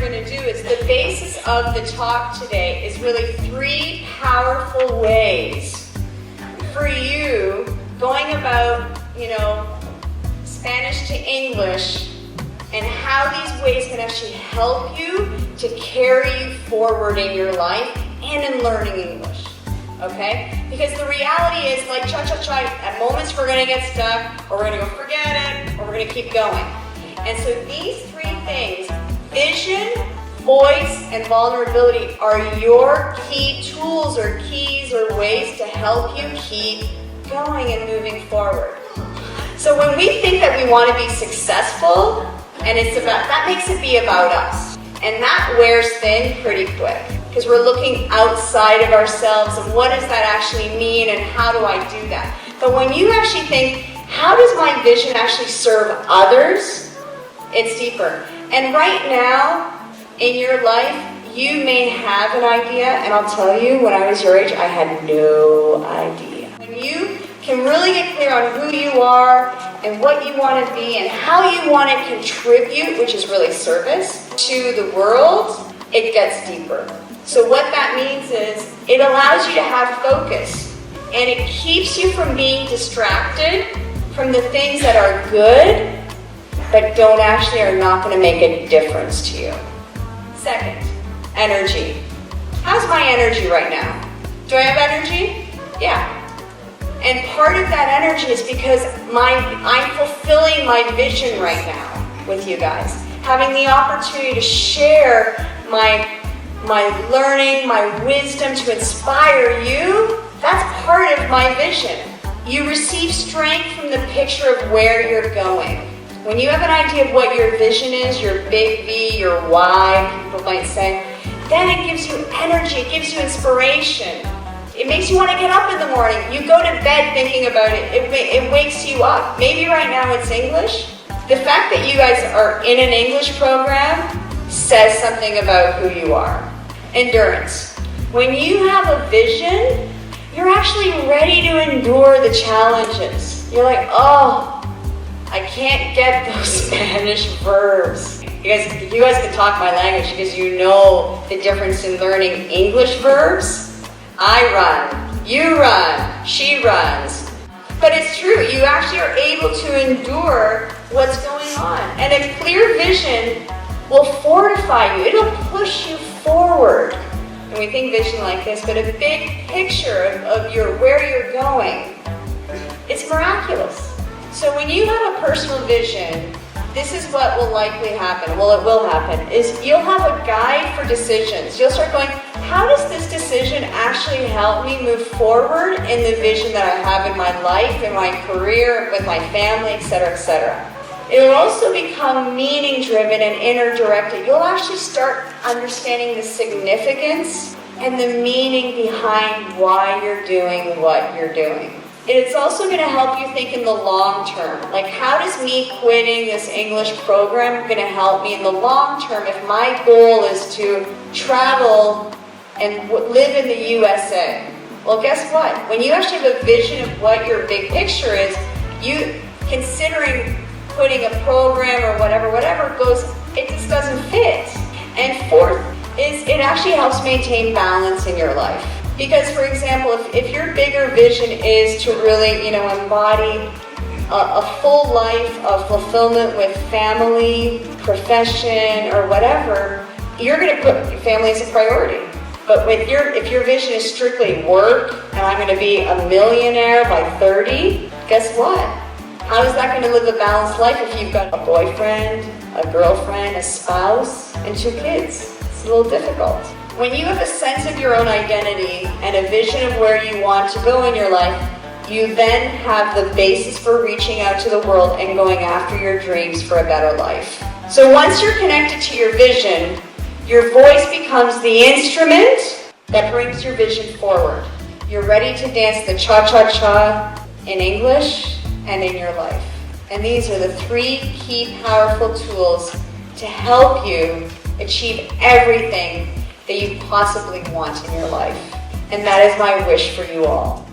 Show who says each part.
Speaker 1: we're going to do is the basis of the talk today is really 3 powerful ways for you going about, Spanish to English, and how these ways can actually help you to carry you forward in your life and in learning English. Okay? Because the reality is, like cha-cha-cha, at moments we're going to get stuck, or we're going to go forget it, or we're going to keep going. And so these 3 things, vision, voice, and vulnerability, are your key tools or keys or ways to help you keep going and moving forward. So when we think that we want to be successful, and that makes it be about us. And that wears thin pretty quick, because we're looking outside of ourselves and what does that actually mean and how do I do that? But when you actually think, how does my vision actually serve others? It's deeper. And right now in your life, you may have an idea, and I'll tell you, when I was your age, I had no idea. When you can really get clear on who you are and what you want to be and how you want to contribute, which is really service, to the world, it gets deeper. So what that means is it allows you to have focus, and it keeps you from being distracted from the things that are good but are not going to make a difference to you. Second, energy. How's my energy right now? Do I have energy? Yeah. And part of that energy is because I'm fulfilling my vision right now with you guys. Having the opportunity to share my learning, my wisdom to inspire you, that's part of my vision. You receive strength from the picture of where you're going. When you have an idea of what your vision is, your big V, your why, people might say, then it gives you energy, it gives you inspiration. It makes you want to get up in the morning. You go to bed thinking about it. It wakes you up. Maybe right now it's English. The fact that you guys are in an English program says something about who you are. Endurance. When you have a vision, you're actually ready to endure the challenges. You're like, oh, I can't get those Spanish verbs. You guys can talk my language because you know the difference in learning English verbs. I run, you run, she runs. But it's true, you actually are able to endure what's going on. And a clear vision will fortify you. It'll push you forward. And we think vision like this, but a big picture of where you're going, it's miraculous. So when you have a personal vision, this is what will likely happen. Well, it will happen, is you'll have a guide for decisions. You'll start going, how does this decision actually help me move forward in the vision that I have in my life, in my career, with my family, etc., etc. It will also become meaning-driven and inner-directed. You'll actually start understanding the significance and the meaning behind why you're doing what you're doing. It's also going to help you think in the long term. Like, how does me quitting this English program going to help me in the long term if my goal is to travel and live in the USA? Well, guess what? When you actually have a vision of what your big picture is, you considering quitting a program or whatever goes, it just doesn't fit. And fourth is it actually helps maintain balance in your life. Because, for example, if your bigger vision is to really, embody a full life of fulfillment with family, profession, or whatever, you're going to put family as a priority. But if your vision is strictly work, and I'm going to be a millionaire by 30, guess what? How is that going to live a balanced life if you've got a boyfriend, a girlfriend, a spouse, and 2 kids? It's a little difficult. When you have a sense of your own identity and a vision of where you want to go in your life, you then have the basis for reaching out to the world and going after your dreams for a better life. So once you're connected to your vision, your voice becomes the instrument that brings your vision forward. You're ready to dance the cha-cha-cha in English and in your life. And these are the 3 key powerful tools to help you achieve everything that you possibly want in your life. And that is my wish for you all.